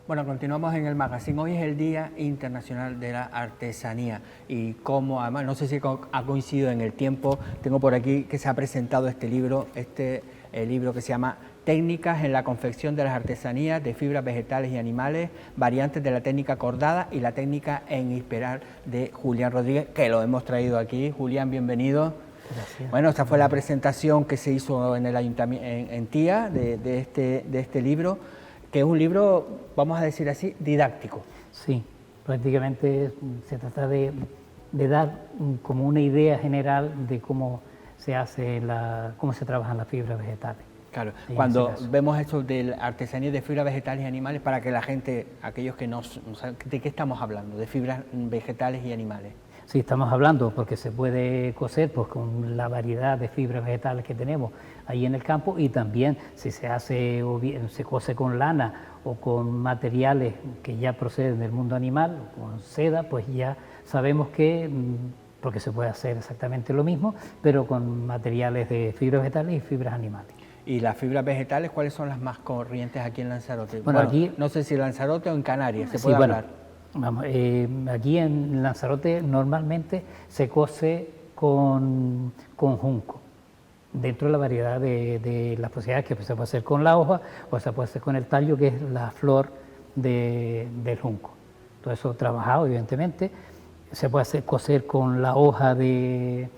Bueno, continuamos en el magazine. Hoy es el Día Internacional de la Artesanía y como además, no sé si ha coincidido en el tiempo, tengo por aquí que se ha presentado este libro, el libro que se llama Técnicas en la confección de las artesanías de fibras vegetales y animales, variantes de la técnica cordada y la técnica en espiral de Julián Rodríguez, que lo hemos traído aquí. Julián, bienvenido. Gracias. Bueno, esta fue la presentación que se hizo en el ayuntamiento, en Tía, de este libro, que es un libro, vamos a decir así, didáctico. Sí, prácticamente se trata de dar como una idea general de cómo se hace cómo se trabajan las fibras vegetales. Claro, cuando vemos esto de la artesanía de fibras vegetales y animales, para que la gente, aquellos que no saben, ¿de qué estamos hablando? De fibras vegetales y animales. Sí, estamos hablando porque se puede coser pues, con la variedad de fibras vegetales que tenemos ahí en el campo, y también si se hace o bien se cose con lana o con materiales que ya proceden del mundo animal, con seda, pues ya sabemos que, porque se puede hacer exactamente lo mismo, pero con materiales de fibras vegetales y fibras animales. ¿Y las fibras vegetales cuáles son las más corrientes aquí en Lanzarote? Bueno, aquí, no sé si en Lanzarote o en Canarias, ¿se sí, puede bueno, hablar? Vamos, aquí en Lanzarote normalmente se cose con junco, dentro de la variedad de las posibilidades que se puede hacer con la hoja o se puede hacer con el tallo, que es la flor del junco. Todo eso trabajado, evidentemente. Se puede coser con la hoja de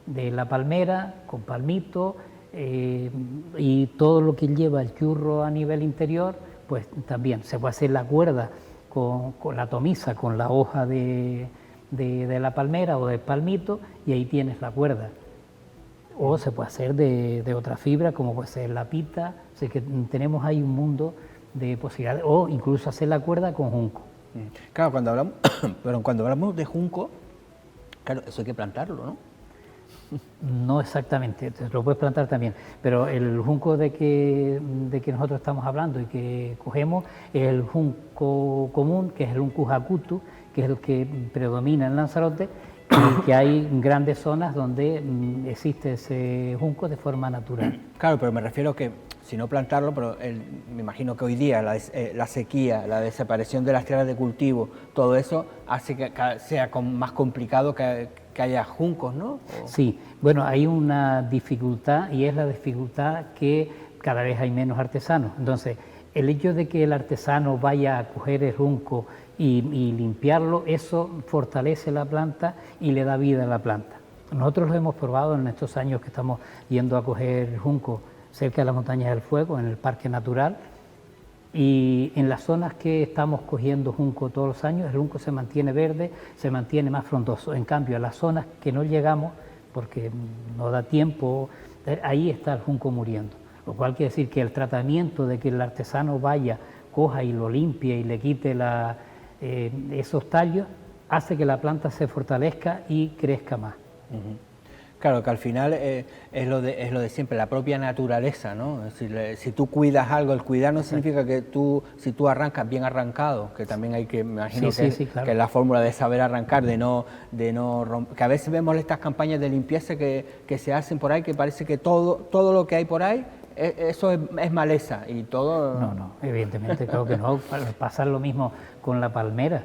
la palmera, con palmito, y todo lo que lleva el churro a nivel interior, pues también se puede hacer la cuerda con la tomisa, con la hoja de la palmera o del palmito, y ahí tienes la cuerda. O se puede hacer de otra fibra, como puede ser la pita. Así que tenemos ahí un mundo de posibilidades, o incluso hacer la cuerda con junco. Claro, cuando hablamos, pero cuando hablamos de junco, claro, eso hay que plantarlo, ¿no? No exactamente, lo puedes plantar también, pero el junco de que nosotros estamos hablando y que cogemos es el junco común, que es el Uncus acutus, que es el que predomina en Lanzarote, y que hay grandes zonas donde existe ese junco de forma natural. Claro, pero me refiero que, si no plantarlo, pero me imagino que hoy día la sequía, la desaparición de las tierras de cultivo, todo eso hace que sea más complicado que haya juncos, ¿no? Sí, bueno, hay una dificultad, y es la dificultad que cada vez hay menos artesanos. Entonces, el hecho de que el artesano vaya a coger el junco y limpiarlo, eso fortalece la planta y le da vida a la planta. Nosotros lo hemos probado en estos años que estamos yendo a coger junco cerca de las Montañas del Fuego, en el Parque Natural, y en las zonas que estamos cogiendo junco todos los años, el junco se mantiene verde, se mantiene más frondoso. En cambio, en las zonas que no llegamos, porque no da tiempo, ahí está el junco muriendo. Lo cual quiere decir que el tratamiento de que el artesano vaya, coja y lo limpie y le quite esos tallos, hace que la planta se fortalezca y crezca más. Claro, que al final es lo de siempre, la propia naturaleza, ¿no? Es decir, si tú cuidas algo, el cuidar no significa que si tú arrancas bien arrancado, que también hay que, me imagino claro, que es la fórmula de saber arrancar, de no romper, que a veces vemos estas campañas de limpieza que se hacen por ahí, que parece que todo lo que hay por ahí, eso es maleza y todo... No, evidentemente creo que no. Pasa lo mismo con la palmera.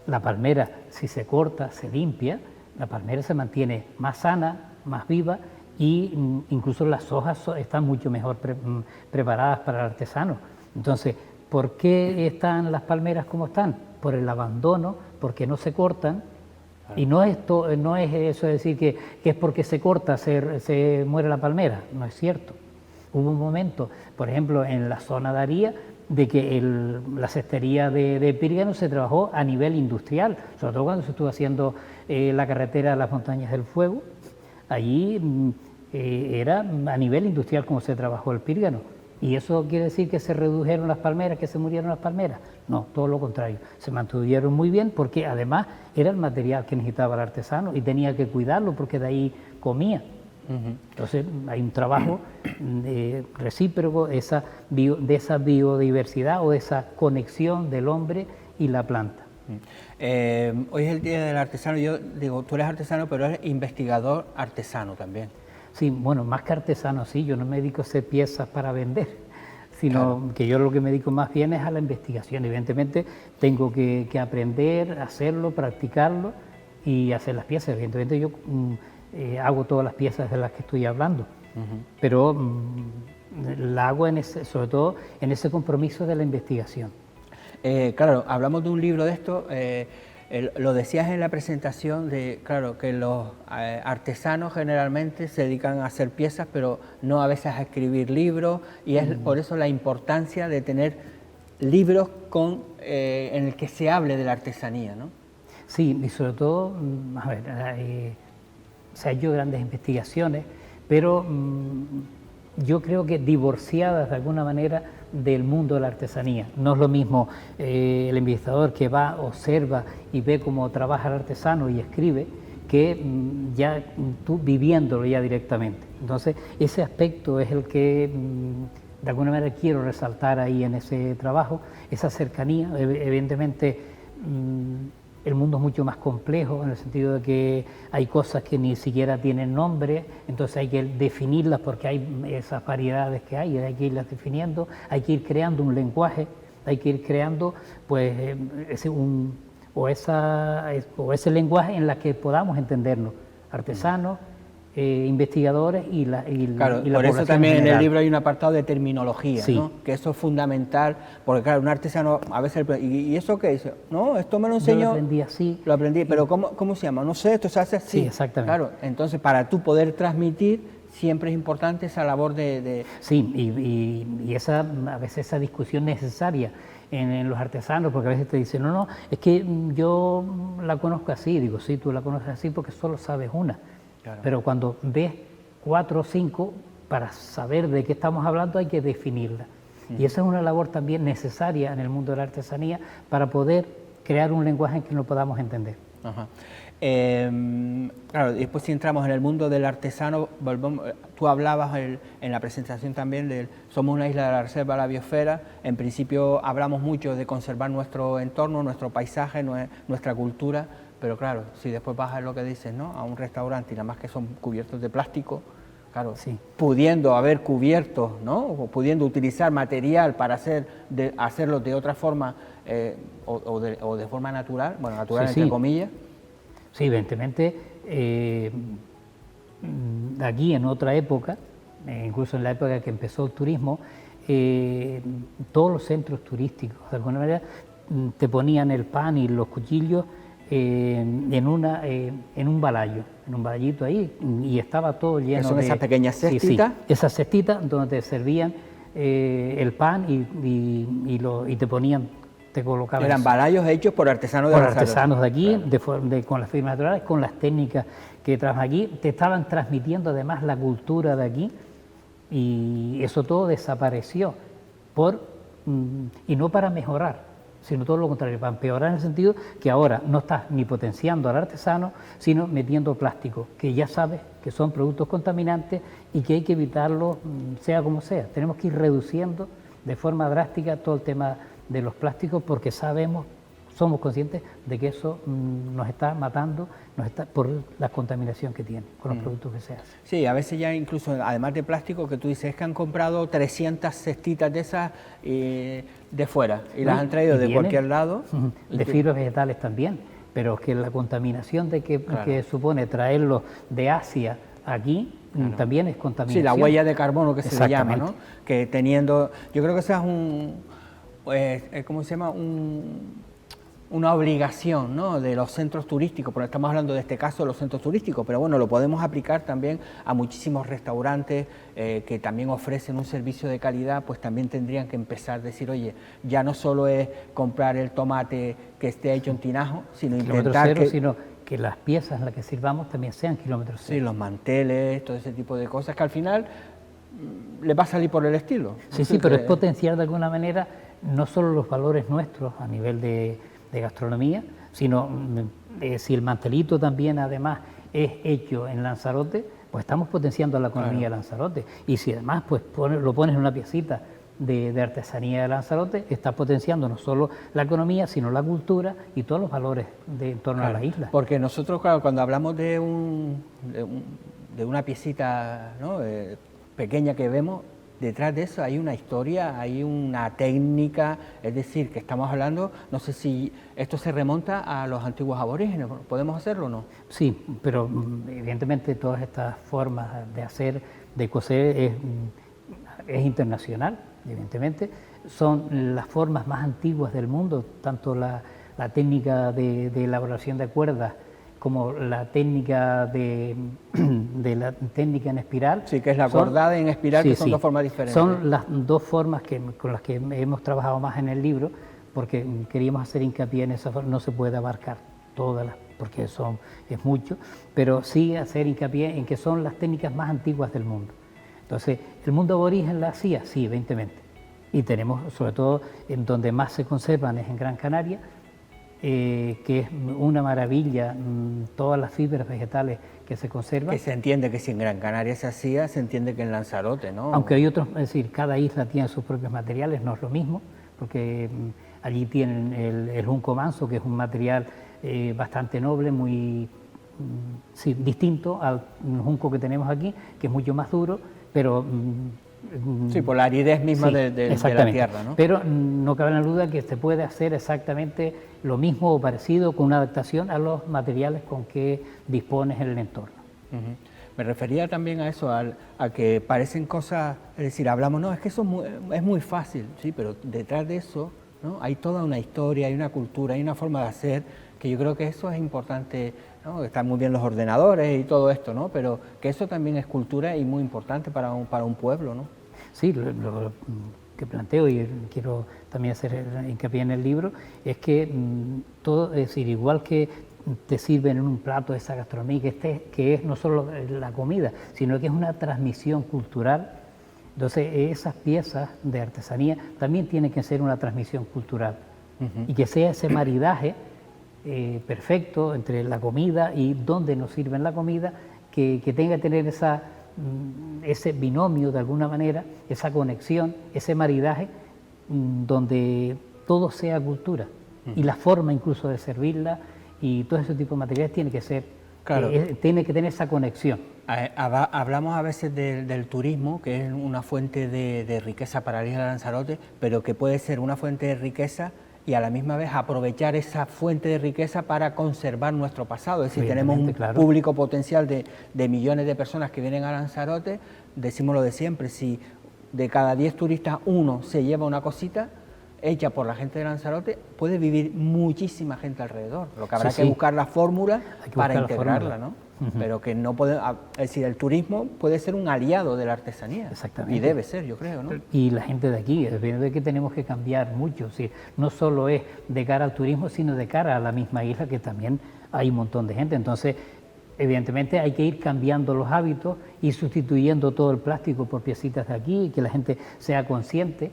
La palmera, si se corta, se limpia, la palmera se mantiene más sana, más viva, y incluso las hojas están mucho mejor preparadas para el artesano. Entonces, ¿por qué están las palmeras como están? Por el abandono, porque no se cortan. Y no es eso de decir que es porque se corta, se muere la palmera, no es cierto. Hubo un momento, por ejemplo, en la zona de Aría, de que la cestería de Pírgano se trabajó a nivel industrial, sobre todo cuando se estuvo haciendo la carretera de las Montañas del Fuego. Allí era a nivel industrial como se trabajó el pírgano. ¿Y eso quiere decir que se redujeron las palmeras, que se murieron las palmeras? No, todo lo contrario. Se mantuvieron muy bien porque además era el material que necesitaba el artesano y tenía que cuidarlo porque de ahí comía. Entonces hay un trabajo recíproco de esa biodiversidad o de esa conexión del hombre y la planta. Hoy es el Día del Artesano. Yo digo, tú eres artesano, pero eres investigador artesano también. Sí, bueno, más que artesano, sí, yo no me dedico a hacer piezas para vender, sino que yo lo que me dedico más bien es a la investigación. Evidentemente tengo que aprender a hacerlo, practicarlo y hacer las piezas. Evidentemente yo hago todas las piezas de las que estoy hablando, pero la hago sobre todo en ese compromiso de la investigación. Claro, hablamos de un libro de esto, lo decías en la presentación, claro, que los artesanos generalmente se dedican a hacer piezas, pero no a veces a escribir libros, y es por eso la importancia de tener libros en el que se hable de la artesanía, ¿no? Sí, y sobre todo, a ver, se han hecho grandes investigaciones, pero yo creo que divorciadas de alguna manera del mundo de la artesanía. No es lo mismo el investigador que va, observa y ve cómo trabaja el artesano y escribe, que ya tú viviéndolo ya directamente. Entonces, ese aspecto es el que de alguna manera quiero resaltar ahí en ese trabajo, esa cercanía. Evidentemente, el mundo es mucho más complejo en el sentido de que hay cosas que ni siquiera tienen nombre, entonces hay que definirlas porque hay esas variedades que hay que irlas definiendo, hay que ir creando un lenguaje, hay que ir creando pues ese lenguaje en la que podamos entendernos, artesanos, investigadores y la Claro, y la por eso población también en el general. libro hay un apartado de terminología, Sí. ¿no? Que eso es fundamental, porque claro, un artesano a veces, ¿y eso qué dice? No, esto me lo enseñó. Yo lo aprendí así. Lo aprendí, pero ¿cómo se llama? No sé, esto se hace así. Sí, exactamente. Claro, entonces para tú poder transmitir siempre es importante esa labor de... Sí, y a veces esa discusión necesaria en los artesanos, porque a veces te dicen, no, es que yo la conozco así. Digo, sí, tú la conoces así porque solo sabes una. Claro. Pero cuando ves 4 o 5, para saber de qué estamos hablando hay que definirla. Y esa es una labor también necesaria en el mundo de la artesanía para poder crear un lenguaje en que lo podamos entender. Ajá. Claro, después si entramos en el mundo del artesano, tú hablabas en la presentación también de somos una isla de la reserva de la biosfera. En principio hablamos mucho de conservar nuestro entorno, nuestro paisaje, nuestra cultura, pero claro, si después vas a lo que dices, ¿no? A un restaurante y nada más que son cubiertos de plástico, claro, sí, pudiendo haber cubiertos, ¿no? O pudiendo utilizar material para hacerlo de otra forma o de forma natural, bueno, natural sí, entre comillas. Sí, evidentemente, aquí en otra época, incluso en la época que empezó el turismo, todos los centros turísticos, de alguna manera, te ponían el pan y los cuchillos en un balallo, en un balallito ahí, y estaba todo lleno ¿Son de... esas pequeñas cestitas? Sí, esas cestitas donde te servían el pan y te ponían... te colocaban... Eran balayos hechos por artesanos de Lanzarote. Por artesanos de aquí, claro. Con las firmas naturales, con las técnicas que trabajan aquí, te estaban transmitiendo además la cultura de aquí, y eso todo desapareció, y no para mejorar, sino todo lo contrario, para empeorar en el sentido que ahora no estás ni potenciando al artesano, sino metiendo plástico, que ya sabes que son productos contaminantes y que hay que evitarlo, sea como sea. Tenemos que ir reduciendo de forma drástica todo el tema de los plásticos, porque somos conscientes de que eso nos está matando, por la contaminación que tiene con los productos que se hacen. Sí, a veces ya incluso, además de plástico, que tú dices, es que han comprado 300 cestitas de esas de fuera y las han traído de cualquier lado. De fibras vegetales también, pero que la contaminación que supone traerlos de Asia aquí, también es contaminación. Sí, la huella de carbono que se le llama, ¿no? Que teniendo, yo creo que esa es ¿cómo se llama? Una obligación, ¿no? De los centros turísticos, porque estamos hablando de este caso de los centros turísticos, pero bueno, lo podemos aplicar también a muchísimos restaurantes que también ofrecen un servicio de calidad, pues también tendrían que empezar a decir, oye, ya no solo es comprar el tomate que esté hecho en tinajo, sino intentar sino que las piezas en las que sirvamos también sean kilómetros cero. Sí, los manteles, todo ese tipo de cosas que al final le va a salir por el estilo. Sí, pero es potenciar de alguna manera no solo los valores nuestros a nivel de gastronomía, sino si el mantelito también además es hecho en Lanzarote, pues estamos potenciando la economía de Lanzarote. Y si además pues lo pones en una piecita de artesanía de Lanzarote, está potenciando no solo la economía, sino la cultura y todos los valores en torno a la isla. Porque nosotros, claro, cuando hablamos de una piecita, ¿no? Pequeña que vemos, detrás de eso hay una historia, hay una técnica, es decir, que estamos hablando, no sé si esto se remonta a los antiguos aborígenes, ¿podemos hacerlo o no? Sí, pero evidentemente todas estas formas de hacer, de coser, es internacional, evidentemente. Son las formas más antiguas del mundo, tanto la técnica de elaboración de cuerdas como la técnica de la técnica en espiral. Sí, que es la cordada en espiral, que son dos formas diferentes. Son las dos formas con las que hemos trabajado más en el libro, porque queríamos hacer hincapié en esa forma. No se puede abarcar todas las, porque es mucho, pero sí hacer hincapié en que son las técnicas más antiguas del mundo. Entonces, ¿el mundo aborigen la hacía? Sí, evidentemente. Y tenemos, sobre todo, en donde más se conservan es en Gran Canaria, que es una maravilla, todas las fibras vegetales que se conservan. Que se entiende que si en Gran Canaria se hacía, se entiende que en Lanzarote, ¿no? Aunque hay otros, es decir, cada isla tiene sus propios materiales, no es lo mismo, porque allí tienen el junco manso, que es un material bastante noble, muy distinto al junco que tenemos aquí, que es mucho más duro, pero... sí, por la aridez misma sí, de la tierra, ¿no? Pero no cabe la duda que se puede hacer exactamente lo mismo o parecido con una adaptación a los materiales con que dispones en el entorno. Me refería también a eso, a que parecen cosas, es decir, hablamos, no, es que eso es muy fácil, sí, pero detrás de eso, ¿no?, hay toda una historia, hay una cultura, hay una forma de hacer, que yo creo que eso es importante, ¿no? Están muy bien los ordenadores y todo esto, ¿no?, pero que eso también es cultura y muy importante para un pueblo, ¿no? Sí, lo que planteo y quiero también hacer hincapié en el libro es que todo, es decir, igual que te sirven en un plato esa gastronomía, que es no solo la comida, sino que es una transmisión cultural. Entonces, esas piezas de artesanía también tienen que ser una transmisión cultural y que sea ese maridaje perfecto entre la comida y dónde nos sirven la comida, que tenga que tener ese binomio de alguna manera, esa conexión, ese maridaje, donde todo sea cultura y la forma incluso de servirla y todo ese tipo de materiales tiene que ser, claro. Tiene que tener esa conexión. Hablamos a veces del turismo, que es una fuente de riqueza para la isla de Lanzarote, pero que puede ser una fuente de riqueza y a la misma vez aprovechar esa fuente de riqueza para conservar nuestro pasado. Es decir, tenemos un público potencial de millones de personas que vienen a Lanzarote, decimos lo de siempre, si de cada 10 turistas uno se lleva una cosita hecha por la gente de Lanzarote, puede vivir muchísima gente alrededor. Lo que habrá que buscar la fórmula para integrarla, ¿no? Pero que no puede, es decir, el turismo puede ser un aliado de la artesanía. Exactamente. Y debe ser, yo creo, ¿no? Y la gente de aquí, es de que tenemos que cambiar mucho, es decir, no solo es de cara al turismo, sino de cara a la misma isla, que también hay un montón de gente. Entonces, evidentemente hay que ir cambiando los hábitos y sustituyendo todo el plástico por piecitas de aquí, y que la gente sea consciente.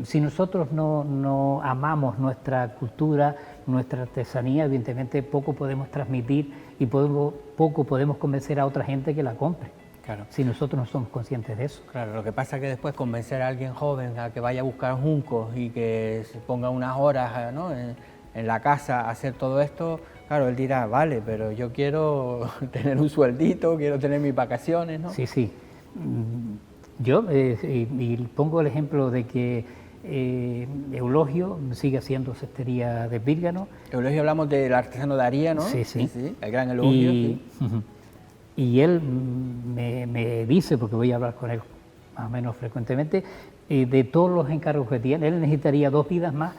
Si nosotros no amamos nuestra cultura, nuestra artesanía, evidentemente poco podemos transmitir y poco podemos convencer a otra gente que la compre. Claro. Si nosotros no somos conscientes de eso. Claro, lo que pasa es que después convencer a alguien joven a que vaya a buscar juncos y que se ponga unas horas, ¿no?, en la casa a hacer todo esto, claro, él dirá, vale, pero yo quiero tener un sueldito, quiero tener mis vacaciones, ¿no? Sí, sí. Yo y pongo el ejemplo de que Eulogio sigue haciendo cestería de Vírgano. Eulogio, hablamos del artesano de Aría, ¿no? Sí, sí. Sí, el gran Eulogio. Y él me dice, porque voy a hablar con él más o menos frecuentemente, de todos los encargos que tiene. Él necesitaría 2 vidas más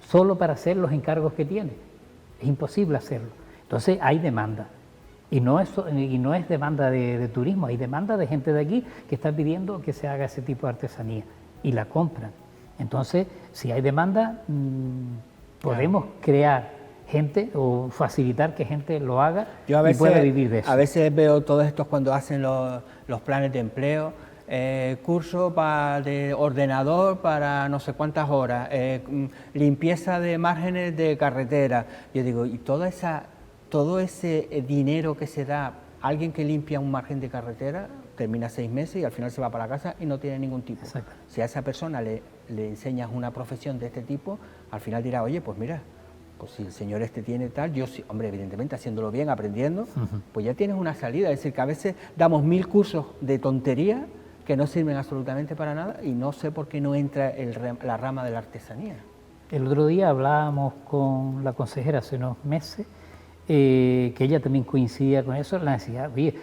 solo para hacer los encargos que tiene. Es imposible hacerlo. Entonces hay demanda. Y no es demanda de turismo, hay demanda de gente de aquí que está pidiendo que se haga ese tipo de artesanía y la compran. Entonces, si hay demanda, podemos crear gente o facilitar que gente lo haga y pueda vivir de eso. A veces veo todos estos cuando hacen los planes de empleo, curso de ordenador para no sé cuántas horas, limpieza de márgenes de carretera. Yo digo, y todo ese dinero que se da, alguien que limpia un margen de carretera termina 6 meses y al final se va para la casa y no tiene ningún tipo. Exacto. Si a esa persona le enseñas una profesión de este tipo, al final dirá, oye, pues mira, pues si el señor este tiene tal, yo sí, hombre, evidentemente haciéndolo bien, aprendiendo, pues ya tienes una salida. Es decir, que a veces damos 1000 cursos de tontería que no sirven absolutamente para nada, y no sé por qué no entra la rama de la artesanía. El otro día hablábamos con la consejera hace unos meses, que ella también coincidía con eso, la necesidad, oye,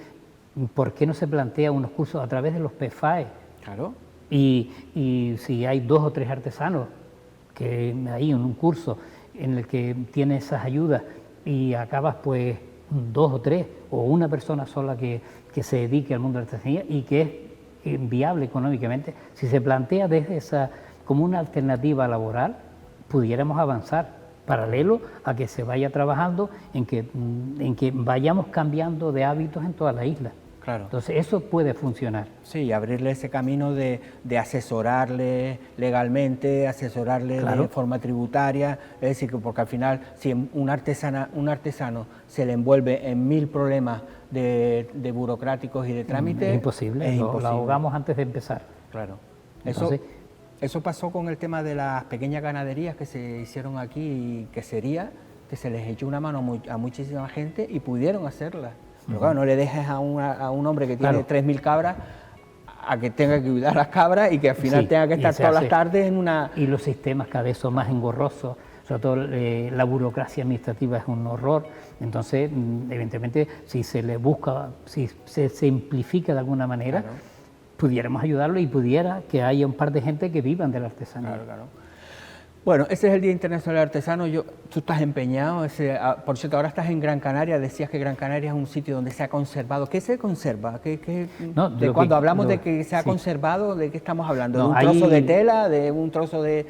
¿por qué no se plantea unos cursos a través de los PFAE? Claro. Y si hay 2 o 3 artesanos que hay en un curso en el que tiene esas ayudas y acabas pues 2 o 3 o una persona sola que se dedique al mundo de la artesanía y que es viable económicamente, si se plantea desde esa como una alternativa laboral, pudiéramos avanzar paralelo a que se vaya trabajando en que vayamos cambiando de hábitos en toda la isla. Claro. Entonces eso puede funcionar. Sí, abrirle ese camino de asesorarle legalmente, asesorarle Claro. de forma tributaria, es decir, que porque al final si un artesano se le envuelve en 1000 problemas de burocráticos y de trámites, Es imposible, lo ahogamos antes de empezar. Claro. Entonces, Eso pasó con el tema de las pequeñas ganaderías que se hicieron aquí y que sería que se les echó una mano a muchísima gente y pudieron hacerlas. Pero claro, no le dejes a un hombre que tiene 3000 cabras a que tenga que cuidar las cabras y que al final tenga que estar todas las tardes en una... Y los sistemas cada vez son más engorrosos, sobre todo la burocracia administrativa es un horror. Entonces, evidentemente, si se le busca, si se simplifica de alguna manera, pudiéramos ayudarlo y pudiera que haya un par de gente que vivan de la artesanía. Claro. Bueno, ese es el Día Internacional del Artesano. Tú estás empeñado, por cierto, ahora estás en Gran Canaria, decías que Gran Canaria es un sitio donde se ha conservado. ¿Qué se conserva? Cuando hablamos de que se ha conservado, ¿de qué estamos hablando? ¿De un trozo de tela? ¿De un trozo de...?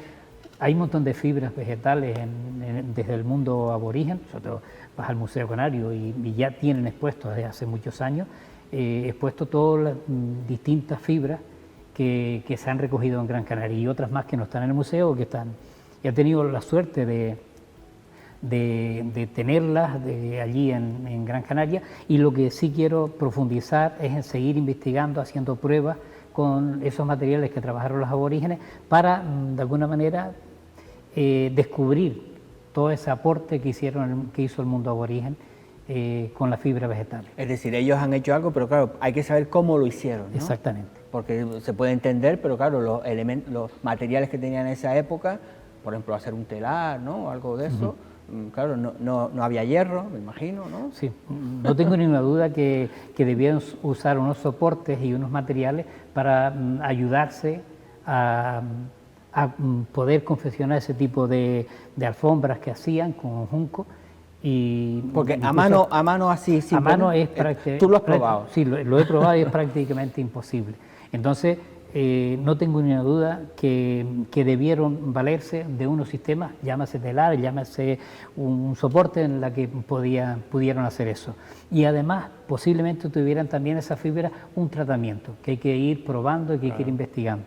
Hay un montón de fibras vegetales desde el mundo aborigen, sobre todo vas al Museo Canario y ya tienen expuestos desde hace muchos años, expuesto todas las distintas fibras que se han recogido en Gran Canaria y otras más que no están en el museo, que están... He tenido la suerte de tenerlas allí en Gran Canaria, y lo que sí quiero profundizar es en seguir investigando, haciendo pruebas con esos materiales que trabajaron los aborígenes para, de alguna manera, descubrir todo ese aporte que hizo el mundo aborigen con la fibra vegetal. Es decir, ellos han hecho algo, pero claro, hay que saber cómo lo hicieron, ¿no? Exactamente. Porque se puede entender, pero claro, los materiales que tenían en esa época, por ejemplo, hacer un telar, ¿no? O algo de eso, claro, no había hierro, me imagino, ¿no? Sí, no tengo ninguna duda que debieron usar unos soportes y unos materiales para ayudarse a poder confeccionar ese tipo de alfombras que hacían con junco. Porque a mano así, a mano es prácticamente... ¿Tú lo has probado? Sí, lo he probado y es prácticamente imposible. Entonces, no tengo ninguna duda que debieron valerse de unos sistemas, llámase telar, llámase un soporte en la que pudieron hacer eso. Y además, posiblemente tuvieran también esa fibra un tratamiento, que hay que ir probando y que hay que ir investigando.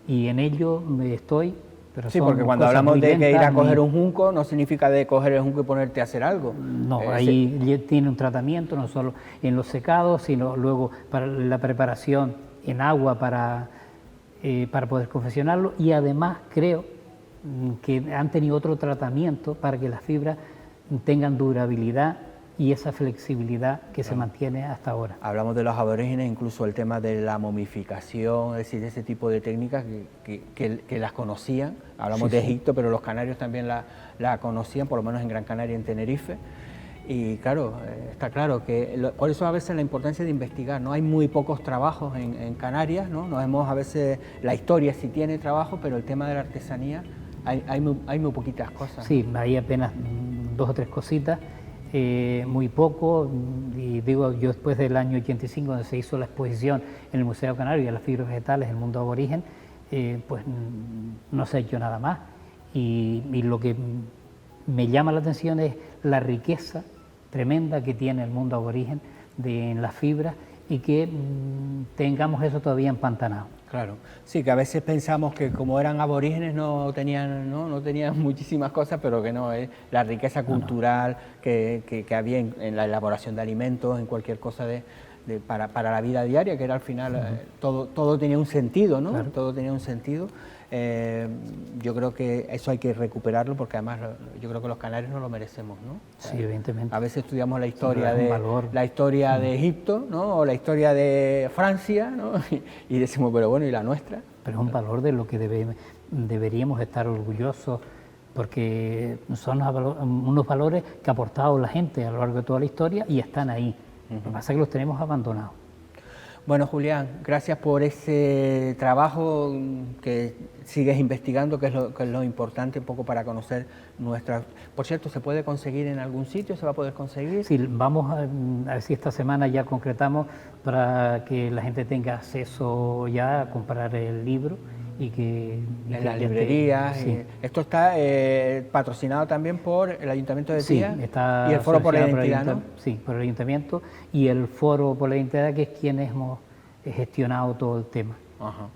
Y en ello estoy... Pero sí, porque cuando hablamos de que ir a coger un junco, no significa de coger el junco y ponerte a hacer algo. No, ahí tiene un tratamiento, no solo en los secados, sino luego para la preparación en agua para poder confeccionarlo, y además creo que han tenido otro tratamiento para que las fibras tengan durabilidad y esa flexibilidad que se mantiene hasta ahora. Hablamos de los aborígenes, incluso el tema de la momificación, es decir, ese tipo de técnicas que las conocían. Hablamos de Egipto, pero los canarios también la conocían, por lo menos en Gran Canaria, en Tenerife. Y claro, está claro que por eso a veces la importancia de investigar, ¿no? Hay muy pocos trabajos en Canarias, ¿no? No vemos a veces la historia si tiene trabajo, pero el tema de la artesanía hay muy poquitas cosas. Sí, hay apenas 2 o 3 cositas. Muy poco, y digo, yo después del año 85, donde se hizo la exposición en el Museo Canario de las fibras vegetales, el mundo aborigen, pues no se ha hecho nada más, y lo que me llama la atención es la riqueza tremenda que tiene el mundo aborigen en las fibras, y que tengamos eso todavía empantanado. Claro, sí, que a veces pensamos que como eran aborígenes no tenían muchísimas cosas, pero que no, es la riqueza cultural que había en la elaboración de alimentos, en cualquier cosa para la vida diaria, que era al final todo tenía un sentido, ¿no? Claro. Todo tenía un sentido. yo creo que eso hay que recuperarlo porque además yo creo que los canarios no lo merecemos, ¿no? Sí, evidentemente. A veces estudiamos la historia, la historia de Egipto, ¿no? O la historia de Francia, ¿no? Y decimos, pero bueno, ¿y la nuestra? Pero es un valor de lo que deberíamos estar orgullosos, porque son unos valores que ha aportado la gente a lo largo de toda la historia y están ahí. Lo que pasa es que los tenemos abandonados. Bueno, Julián, gracias por ese trabajo que sigues investigando, que es lo importante, un poco para conocer nuestra... Por cierto, ¿se puede conseguir en algún sitio? ¿Se va a poder conseguir? Sí, vamos a ver si esta semana ya concretamos para que la gente tenga acceso ya a comprar el libro y que... En las librerías. Sí. Esto está patrocinado también por el Ayuntamiento de Tía, sí, está y el Foro por la Identidad, ¿no? Sí, por el Ayuntamiento y el Foro por la Identidad, que es quienes hemos gestionado todo el tema. Ajá.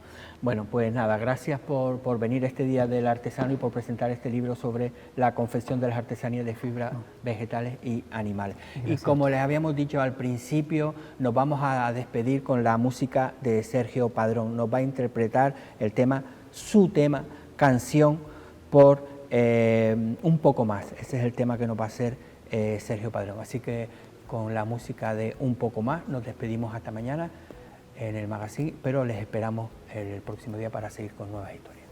Bueno, pues nada, gracias por venir este Día del Artesano y por presentar este libro sobre la confección de las artesanías de fibras vegetales y animales. Gracias. Y como les habíamos dicho al principio, nos vamos a despedir con la música de Sergio Padrón. Nos va a interpretar el tema, su tema, Canción por Un poco más. Ese es el tema que nos va a hacer Sergio Padrón. Así que con la música de Un poco más nos despedimos hasta mañana en el magazine, pero les esperamos el próximo día para seguir con nuevas historias.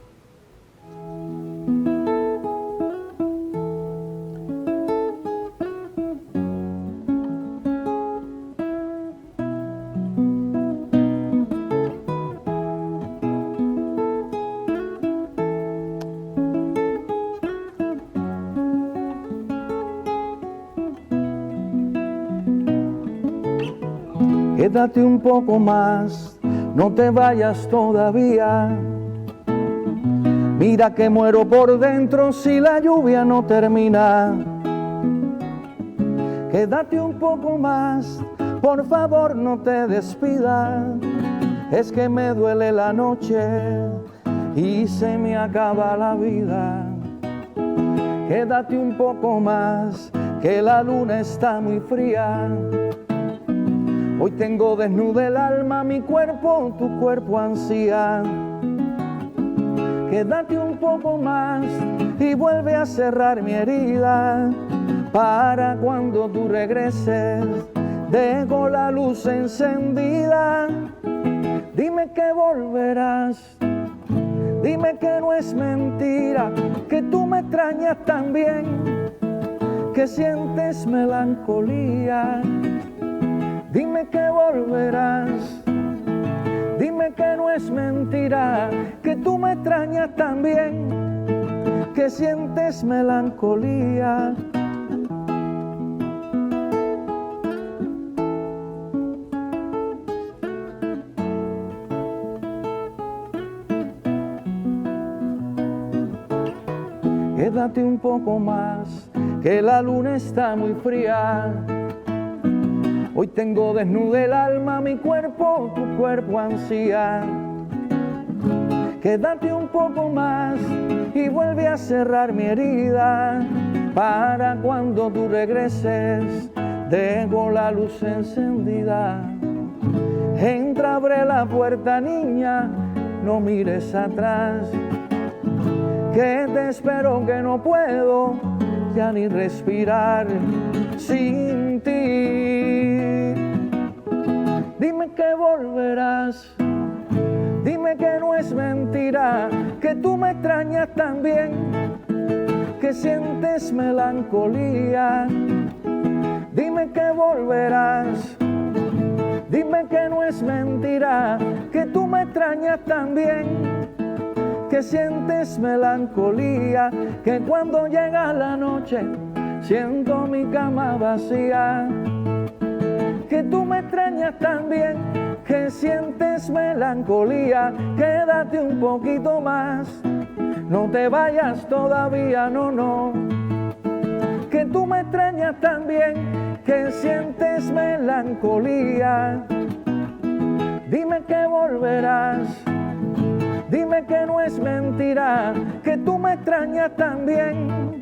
Quédate un poco más, no te vayas todavía. Mira que muero por dentro si la lluvia no termina. Quédate un poco más, por favor no te despidas. Es que me duele la noche y se me acaba la vida. Quédate un poco más, que la luna está muy fría. Hoy tengo desnuda el alma, mi cuerpo, tu cuerpo ansía. Quédate un poco más y vuelve a cerrar mi herida. Para cuando tú regreses, dejo la luz encendida. Dime que volverás, dime que no es mentira, que tú me extrañas también, que sientes melancolía. Dime que volverás, dime que no es mentira, que tú me extrañas también, que sientes melancolía. Quédate un poco más, que la luna está muy fría. Hoy tengo desnuda el alma, mi cuerpo, tu cuerpo ansía. Quédate un poco más y vuelve a cerrar mi herida. Para cuando tú regreses, dejo la luz encendida. Entra, abre la puerta, niña, no mires atrás. Que te espero, que no puedo ya ni respirar sin ti. Dime que volverás, dime que no es mentira, que tú me extrañas también, que sientes melancolía. Dime que volverás, dime que no es mentira, que tú me extrañas también, que sientes melancolía, que cuando llega la noche siento mi cama vacía. Que tú me extrañas también, que sientes melancolía. Quédate un poquito más, no te vayas todavía, no, no. Que tú me extrañas también, que sientes melancolía. Dime que volverás, dime que no es mentira, que tú me extrañas también,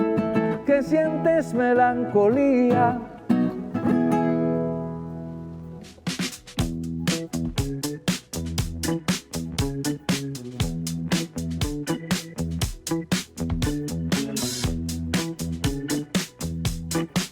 que sientes melancolía. Thank you.